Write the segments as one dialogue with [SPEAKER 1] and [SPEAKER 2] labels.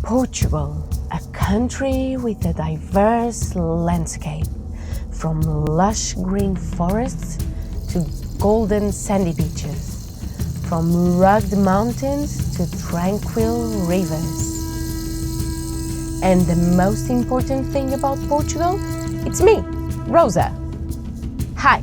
[SPEAKER 1] Portugal, a country with a diverse landscape, from lush green forests to golden sandy beaches, from rugged mountains to tranquil rivers. And the most important thing about Portugal, it's me, Rosa. Hi,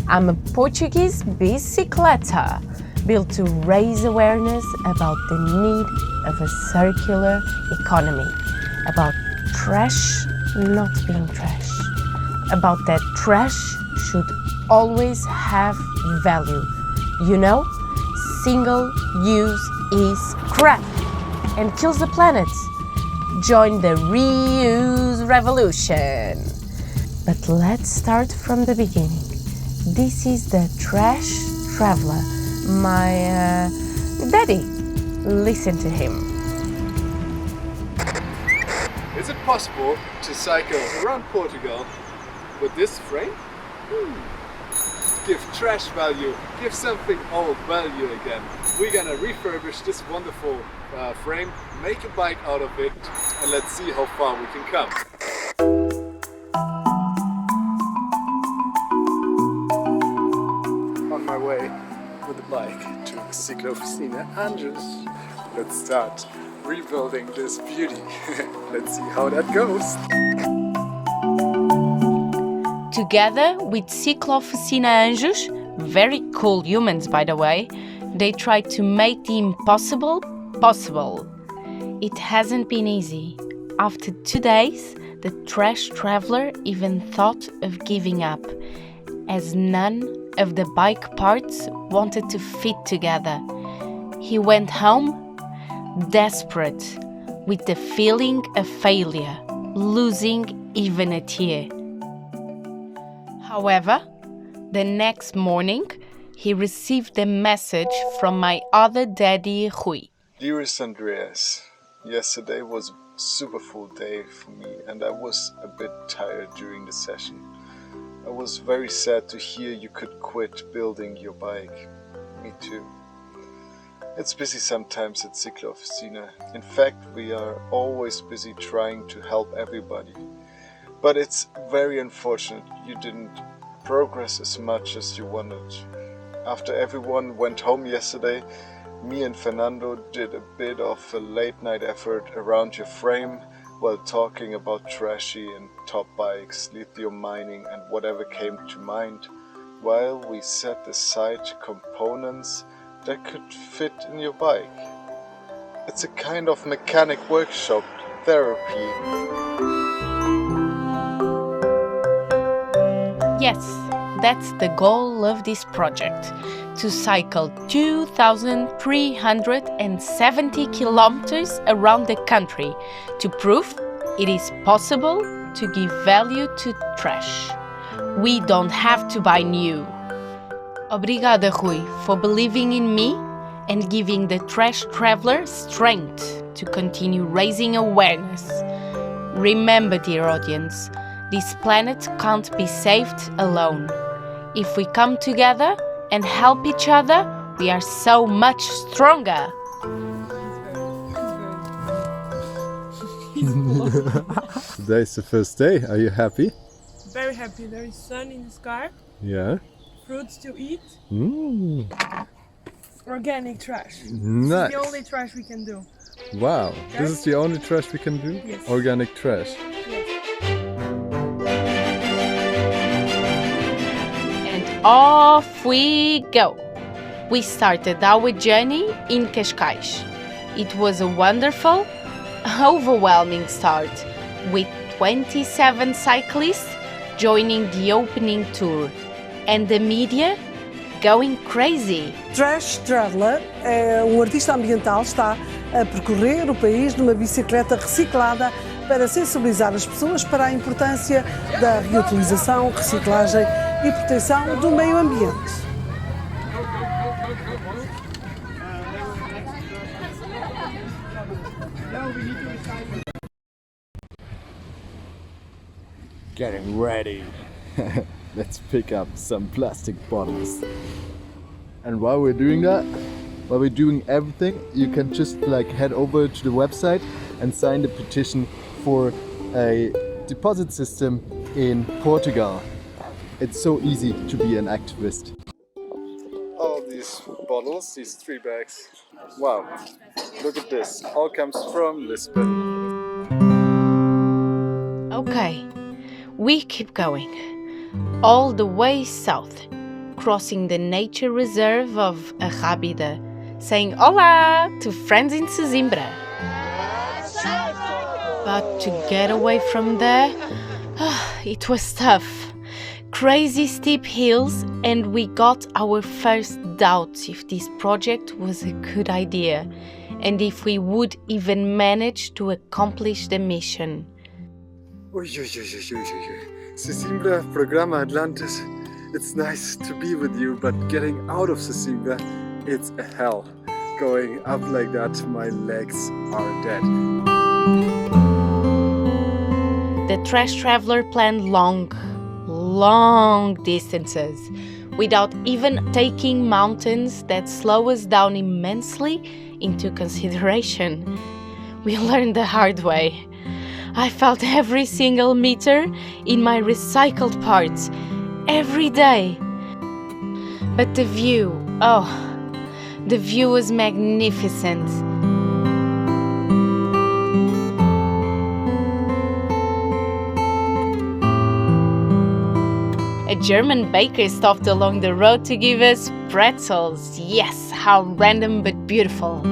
[SPEAKER 1] I'm a Portuguese bicicleta, built to raise awareness about the need of a circular economy, about trash not being trash, about that trash should always have value. You know, single use is crap and kills the planet. Join the reuse revolution. But let's start from the beginning. This is the trash traveler, my daddy. Listen to him.
[SPEAKER 2] Is it possible to cycle around Portugal with this frame? Give trash value, give something old value again. We're gonna refurbish this wonderful frame, make a bike out of it, and let's see how far we can come. On my way with the bike to Ciclofficina Anjos. Let's start rebuilding this beauty. Let's see how that goes.
[SPEAKER 1] Together with Ciclofficina Anjos, very cool humans by the way, they tried to make the impossible possible. It hasn't been easy. After 2 days, the trash traveler even thought of giving up, as none of the bike parts wanted to fit together. He went home desperate, with the feeling of failure, losing even a tear. However, the next morning, he received a message from my other daddy, Rui.
[SPEAKER 2] Dearest Andreas, yesterday was a super full day for me and I was a bit tired during the session. I was very sad to hear you could quit building your bike. Me too. It's busy sometimes at Ciclofficina. In fact, we are always busy trying to help everybody. But it's very unfortunate you didn't progress as much as you wanted. After everyone went home yesterday, me and Fernando did a bit of a late night effort around your frame while talking about trashy and top bikes, lithium mining and whatever came to mind, while we set aside components that could fit in your bike. It's a kind of mechanic workshop therapy.
[SPEAKER 1] Yes, that's the goal of this project, to cycle 2,370 kilometers around the country to prove it is possible to give value to trash. We don't have to buy new. Obrigada, Rui, for believing in me and giving the trash traveler strength to continue raising awareness. Remember, dear audience, this planet can't be saved alone. If we come together and help each other, we are so much stronger.
[SPEAKER 2] Today's the first day. Are you happy?
[SPEAKER 3] Very happy. There is sun in the sky,
[SPEAKER 2] Yeah.
[SPEAKER 3] fruits to eat,
[SPEAKER 2] Mm.
[SPEAKER 3] organic trash.
[SPEAKER 2] Nice.
[SPEAKER 3] This is the only trash we can do.
[SPEAKER 2] Wow. This is the only trash we can do?
[SPEAKER 3] Yes.
[SPEAKER 2] Organic trash.
[SPEAKER 3] Yes.
[SPEAKER 1] And off we go. We started our journey in Cascais. It was a wonderful, overwhelming start, with 27 cyclists joining the opening tour and the media going crazy.
[SPEAKER 4] Trash Traveler é artista ambiental, está a percorrer o país numa bicicleta reciclada para sensibilizar as pessoas para a importância da reutilização, reciclagem e proteção do meio ambiente.
[SPEAKER 2] Getting ready. Let's pick up some plastic bottles. And while we're doing that,
[SPEAKER 5] while we're doing everything, you can just like head over to the website and sign the petition for a deposit system in Portugal. It's so easy to be an activist. All these bottles, these 3 bags. Wow, look at this. All comes from Lisbon.
[SPEAKER 1] Okay, we keep going. All the way south, crossing the nature reserve of Arrábida, saying hola to friends in Sesimbra. But to get away from there, it was tough. Crazy steep hills, and we got our first doubts if this project was a good idea and if we would even manage to accomplish the mission.
[SPEAKER 5] Sesimbra, Programa Atlantis. It's nice to be with you, but getting out of Sesimbra, it's a hell. Going up like that, my legs are dead.
[SPEAKER 1] The Trash Traveler planned long distances, without even taking mountains that slow us down immensely into consideration. We learned the hard way. I felt every single meter in my recycled parts, every day. But the view was magnificent. A German baker stopped along the road to give us pretzels. Yes, how random but beautiful.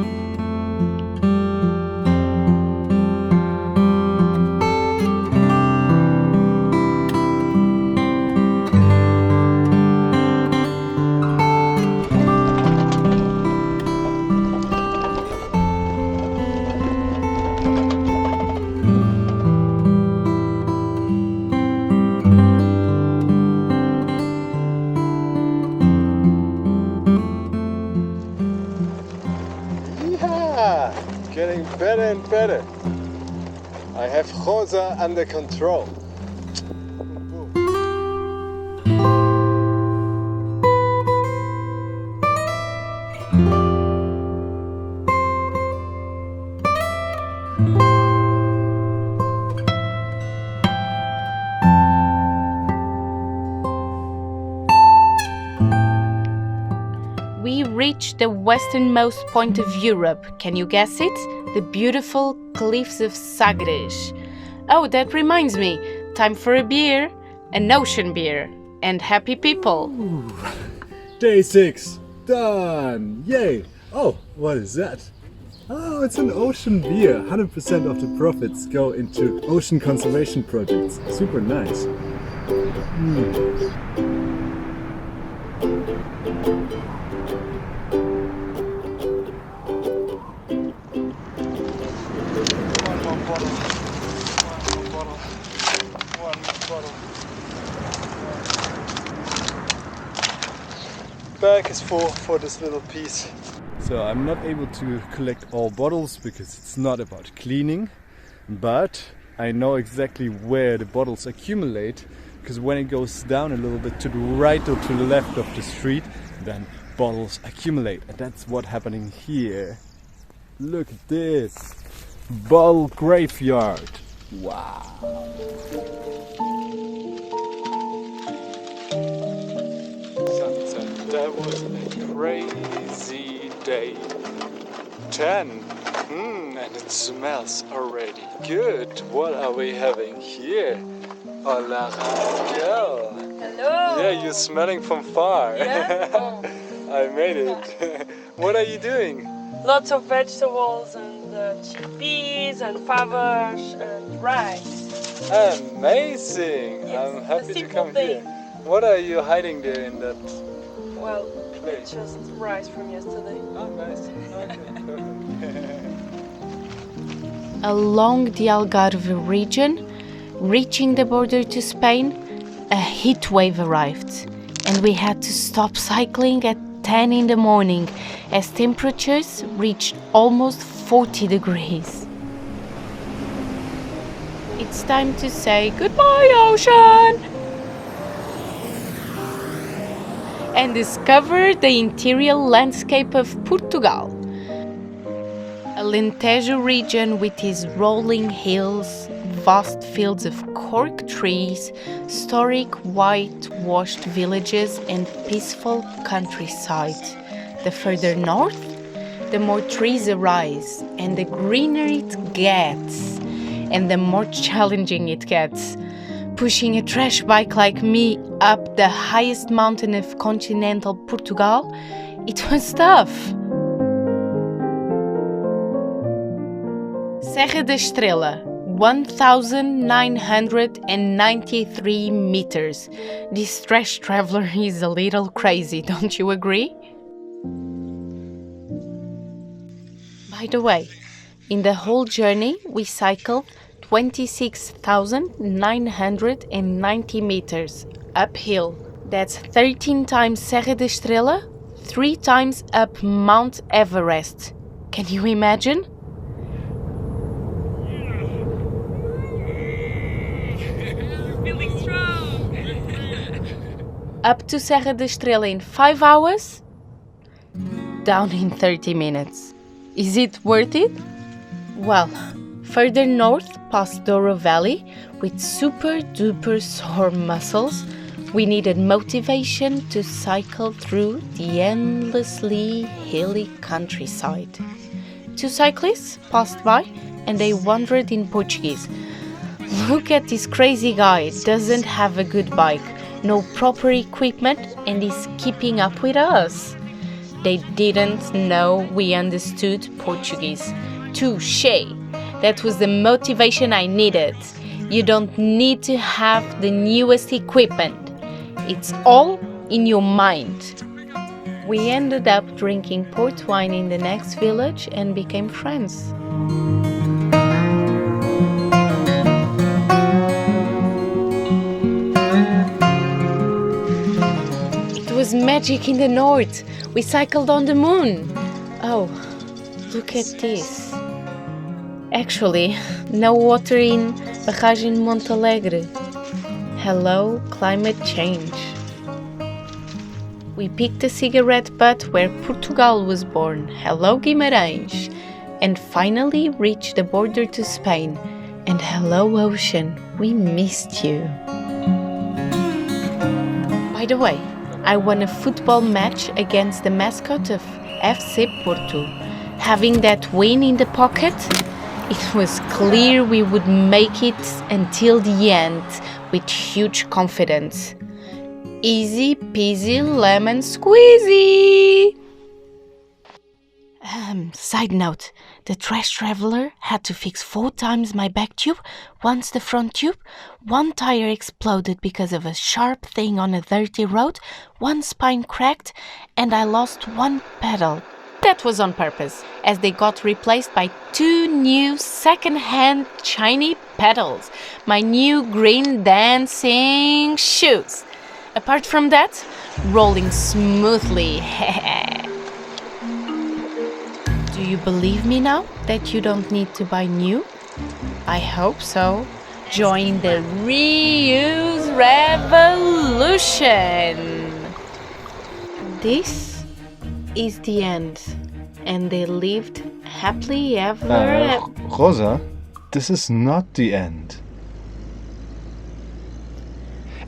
[SPEAKER 5] Getting better and better. I have Rosa under control.
[SPEAKER 1] We reached the westernmost point of Europe. Can you guess it? The beautiful cliffs of Sagres. Oh, that reminds me. Time for a beer. An ocean beer. And happy people.
[SPEAKER 5] Ooh. Day 6. Done. Yay. Oh, what is that? Oh, it's an ocean beer. 100% of the profits go into ocean conservation projects. Super nice. Bag is full for this little piece. So I'm not able to collect all bottles because it's not about cleaning, but I know exactly where the bottles accumulate, because when it goes down a little bit to the right or to the left of the street, then bottles accumulate, and that's what's happening here. Look at this bottle graveyard. Wow. That was a crazy day. 10. And it smells already good. What are we having here? Hola, Raquel.
[SPEAKER 3] Hello.
[SPEAKER 5] Yeah, you're smelling from far.
[SPEAKER 3] Yeah? Oh.
[SPEAKER 5] I made it. What are you doing?
[SPEAKER 3] Lots of vegetables and chickpeas and favas and rice.
[SPEAKER 5] Amazing. I'm happy to come here. What are you hiding there in that?
[SPEAKER 3] Well, it's just rice from yesterday.
[SPEAKER 5] Oh, nice. Okay, perfect.
[SPEAKER 1] Along the Algarve region, reaching the border to Spain, a heat wave arrived, and we had to stop cycling at 10 in the morning as temperatures reached almost 40 degrees. It's time to say goodbye, ocean! and discover the interior landscape of Portugal. Alentejo region with its rolling hills, vast fields of cork trees, historic whitewashed villages and peaceful countryside. The further north, the more trees arise and the greener it gets, and the more challenging it gets. Pushing a trash bike like me up the highest mountain of continental Portugal, it was tough. Serra da Estrela, 1,993 meters. This trash traveler is a little crazy, don't you agree? By the way, in the whole journey we cycled 26,990 meters uphill. That's 13 times Serra da Estrela, 3 times up Mount Everest. Can you imagine?
[SPEAKER 3] Feeling strong.
[SPEAKER 1] Up to Serra da Estrela in 5 hours, down in 30 minutes. Is it worth it? Well, further north past Douro Valley, with super duper sore muscles, we needed motivation to cycle through the endlessly hilly countryside. 2 cyclists passed by and they wondered in Portuguese, "Look at this crazy guy, doesn't have a good bike, no proper equipment and is keeping up with us." They didn't know we understood Portuguese. Touché! That was the motivation I needed. You don't need to have the newest equipment. It's all in your mind. We ended up drinking port wine in the next village and became friends. It was magic in the north. We cycled on the moon. Oh, look at this. Actually, no water in Barragem Monte Alegre. Hello, climate change. We picked a cigarette butt where Portugal was born. Hello, Guimarães. And finally reached the border to Spain. And hello, ocean. We missed you. By the way, I won a football match against the mascot of FC Porto. Having that win in the pocket, it was clear we would make it until the end with huge confidence. Easy peasy lemon squeezy! Side note, the trash traveler had to fix 4 times my back tube, once the front tube, 1 tire exploded because of a sharp thing on a dirty road, 1 spine cracked, and I lost 1 pedal. That was on purpose, as they got replaced by 2 new second-hand shiny pedals, my new green dancing shoes. Apart from that, rolling smoothly. Do you believe me now that you don't need to buy new? I hope so. Join the reuse revolution. This is the end, and they lived happily ever.
[SPEAKER 5] Rosa, this is not the end.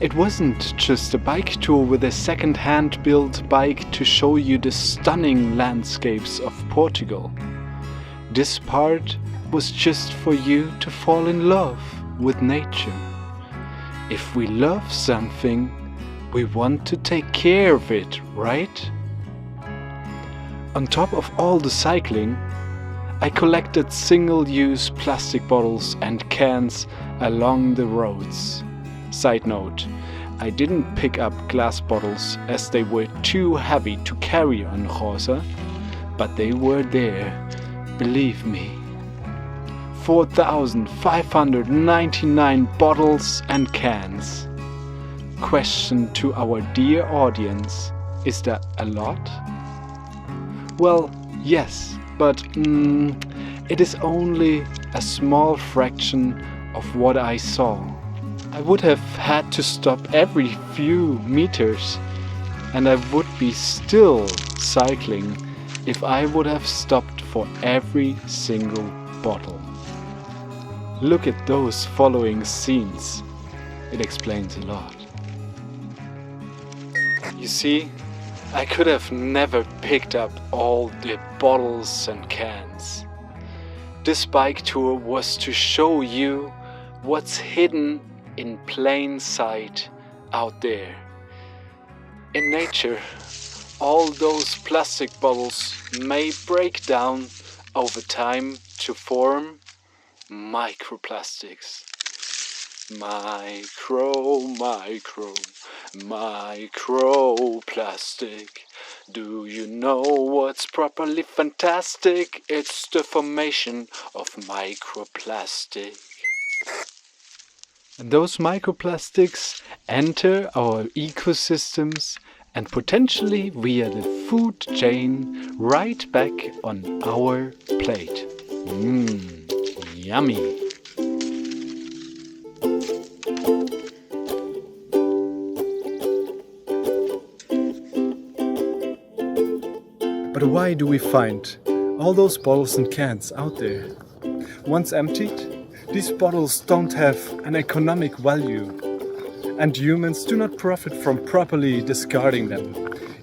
[SPEAKER 5] It wasn't just a bike tour with a second-hand built bike to show you the stunning landscapes of Portugal. This part was just for you to fall in love with nature. If we love something, we want to take care of it, right? On top of all the cycling, I collected single-use plastic bottles and cans along the roads. Side note, I didn't pick up glass bottles as they were too heavy to carry on Rosa, but they were there, believe me. 4,599 bottles and cans. Question to our dear audience, is that a lot? Well, yes, but it is only a small fraction of what I saw. I would have had to stop every few meters. and I would be still cycling if I would have stopped for every single bottle. Look at those following scenes. It explains a lot. You see, I could have never picked up all the bottles and cans. This bike tour was to show you what's hidden in plain sight out there. In nature, all those plastic bottles may break down over time to form microplastics. Microplastic. Do you know what's properly fantastic? It's the formation of microplastic. And those microplastics enter our ecosystems and potentially via the food chain right back on our plate. Yummy. But why do we find all those bottles and cans out there? Once emptied, these bottles don't have an economic value, and humans do not profit from properly discarding them.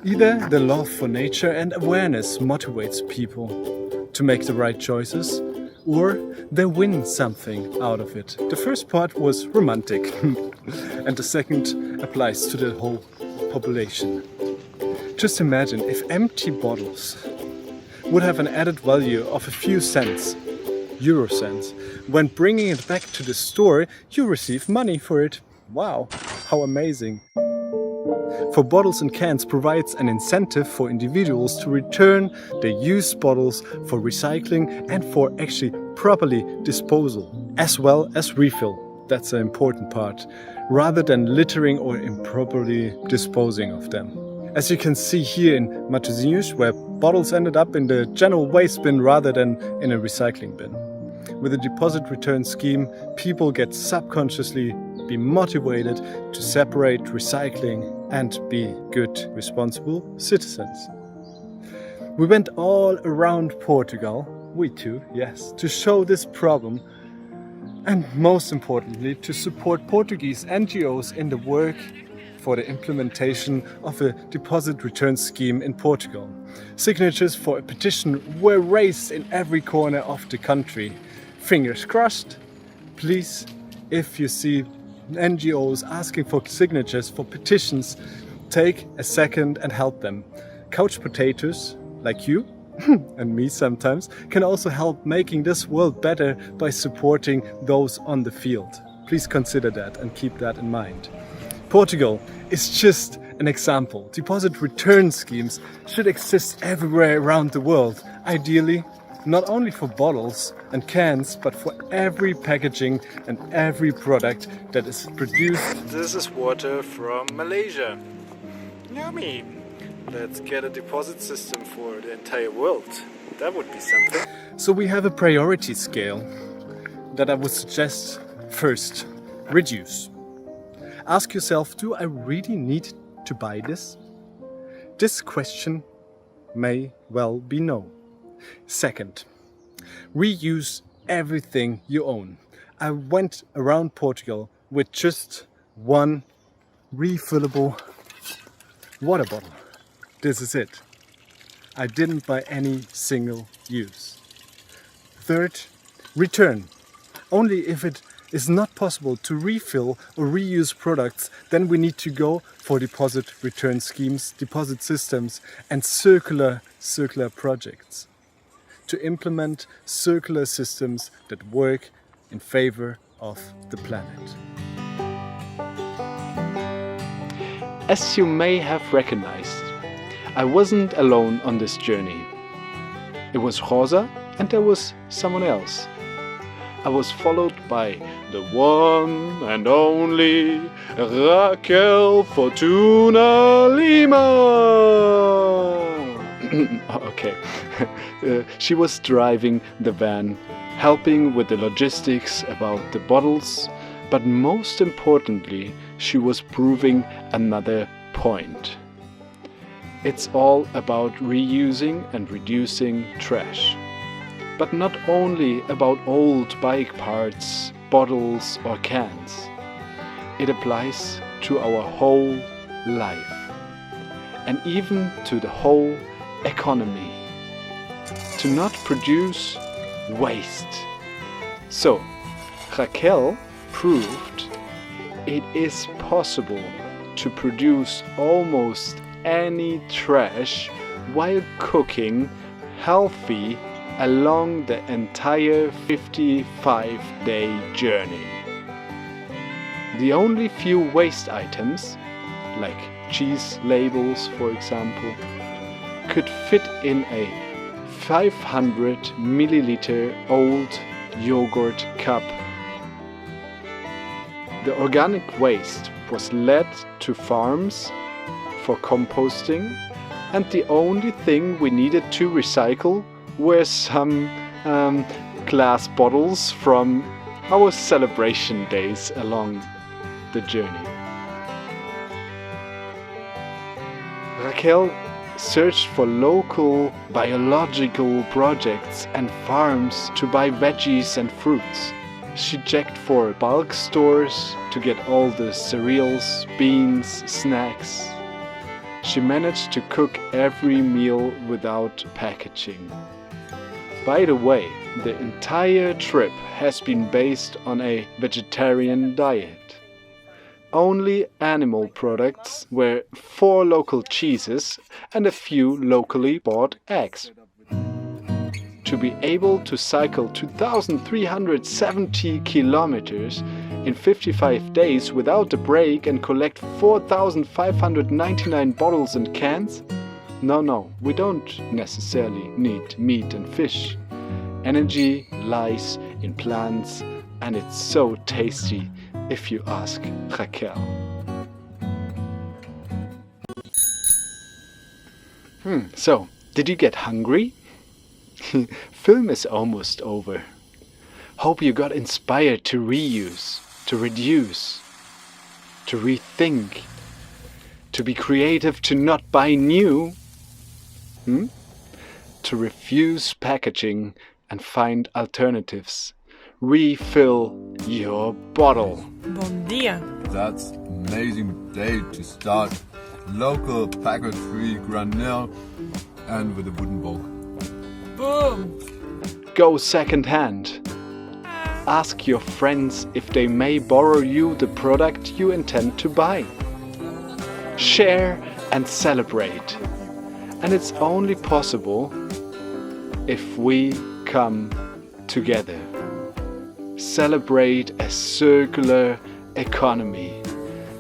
[SPEAKER 5] Either the love for nature and awareness motivates people to make the right choices, or they win something out of it. The first part was romantic, and the second applies to the whole population. Just imagine if empty bottles would have an added value of a few cents, euro cents. When bringing it back to the store, you receive money for it. Wow, how amazing. For bottles and cans provides an incentive for individuals to return their used bottles for recycling and for actually properly disposal, as well as refill. That's the important part, rather than littering or improperly disposing of them. As you can see here in Matosinhos, where bottles ended up in the general waste bin rather than in a recycling bin. With a deposit return scheme, people get subconsciously be motivated to separate recycling and be good, responsible citizens. We went all around Portugal, we too, yes, to show this problem and most importantly to support Portuguese NGOs in the work for the implementation of a deposit return scheme in Portugal. Signatures for a petition were raised in every corner of the country. Fingers crossed. Please, if you see NGOs asking for signatures for petitions, take a second and help them. Couch potatoes, like you and me sometimes, can also help making this world better by supporting those on the field. Please consider that and keep that in mind. Portugal is just an example. Deposit return schemes should exist everywhere around the world. Ideally, not only for bottles and cans, but for every packaging and every product that is produced. This is water from Malaysia. Yummy! Let's get a deposit system for the entire world. That would be something. So we have a priority scale that I would suggest. First, reduce. Ask yourself, do I really need to buy this? This question may well be no. Second, reuse everything you own. I went around Portugal with just one refillable water bottle. This is it. I didn't buy any single use. Third, return. Only if it is not possible to refill or reuse products, then we need to go for deposit return schemes, deposit systems and circular projects to implement circular systems that work in favor of the planet. As you may have recognized, I wasn't alone on this journey. It was Rosa and there was someone else. I was followed by the one and only Raquel Fortuna Lima. Okay. She was driving the van, helping with the logistics about the bottles, but most importantly, she was proving another point.
[SPEAKER 6] It's all about reusing and reducing trash. But not only about old bike parts, bottles or cans. It applies to our whole life and even to the whole economy. To not produce waste. So, Raquel proved it is possible to produce almost any trash while cooking healthy along the entire 55-day journey. The only few waste items, like cheese labels for example, could fit in a 500 milliliter old yogurt cup. The organic waste was led to farms for composting, and the only thing we needed to recycle were some glass bottles from our celebration days along the journey. Raquel searched for local biological projects and farms to buy veggies and fruits. She checked for bulk stores to get all the cereals, beans, snacks. She managed to cook every meal without packaging. By the way, the entire trip has been based on a vegetarian diet. Only animal products were 4 local cheeses and a few locally bought eggs. To be able to cycle 2,370 kilometers in 55 days without a break and collect 4,599 bottles and cans? No, we don't necessarily need meat and fish. Energy lies in plants, and it's so tasty if you ask Raquel. So, did you get hungry? Film is almost over. Hope you got inspired to reuse, to reduce, to rethink, to be creative, to not buy new, to refuse packaging and find alternatives. Refill your bottle.
[SPEAKER 3] Bon dia.
[SPEAKER 7] That's amazing day to start. Local, packet-free granule and with a wooden bowl.
[SPEAKER 3] Boom.
[SPEAKER 6] Go second hand. Ask your friends if they may borrow you the product you intend to buy. Share and celebrate. And it's only possible if we come together. Celebrate a circular economy.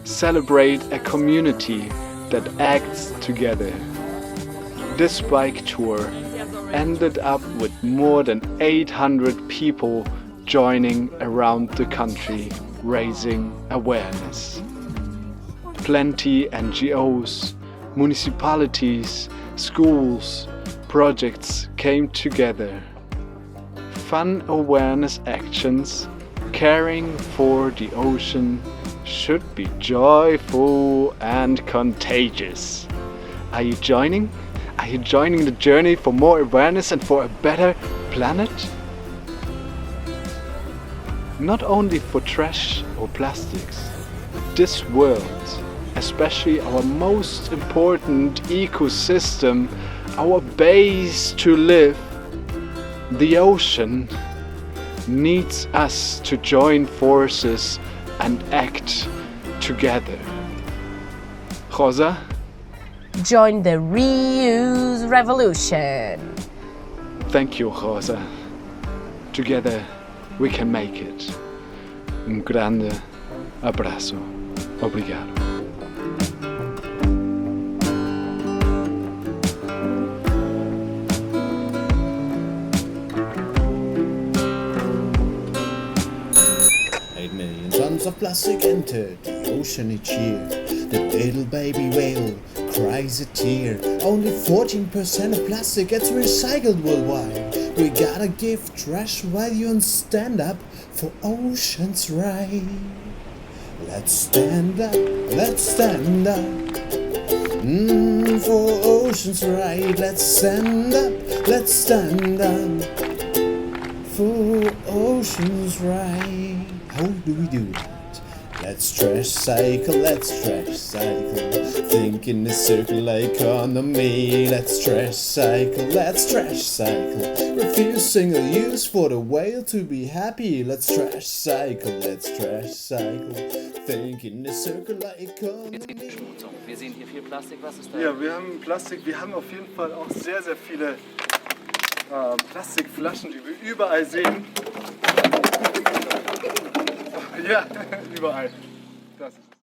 [SPEAKER 6] Celebrate a community that acts together. This bike tour ended up with more than 800 people joining around the country, raising awareness. Plenty NGOs, municipalities, schools, projects came together. Fun awareness actions, caring for the ocean, should be joyful and contagious. Are you joining? Are you joining the journey for more awareness and for a better planet? Not only for trash or plastics. This world, especially our most important ecosystem, our base to live, the ocean, needs us to join forces and act together. Rosa?
[SPEAKER 1] Join the reuse revolution.
[SPEAKER 6] Thank you, Rosa. Together we can make it. Un grande abraço. Obrigado.
[SPEAKER 8] Tons of plastic entered the ocean each year. The little baby whale cries a tear. Only 14% of plastic gets recycled worldwide. We gotta give trash value and stand up for oceans right. Let's stand up, let's stand up. For oceans right, let's stand up, let's stand up. For oceans right. How do we do that? Let's trash cycle, let's trash cycle. Think in a circular economy. Let's trash cycle, let's trash cycle. Refuse single use for the whale to be happy. Let's trash cycle, let's trash cycle. Think in a circular economy.
[SPEAKER 9] Wir sehen hier viel Plastik, was ist da?
[SPEAKER 5] Ja, wir haben Plastik, wir haben auf jeden Fall auch sehr, sehr viele Plastikflaschen, die wir überall sehen. Ja, überall. Das ist es.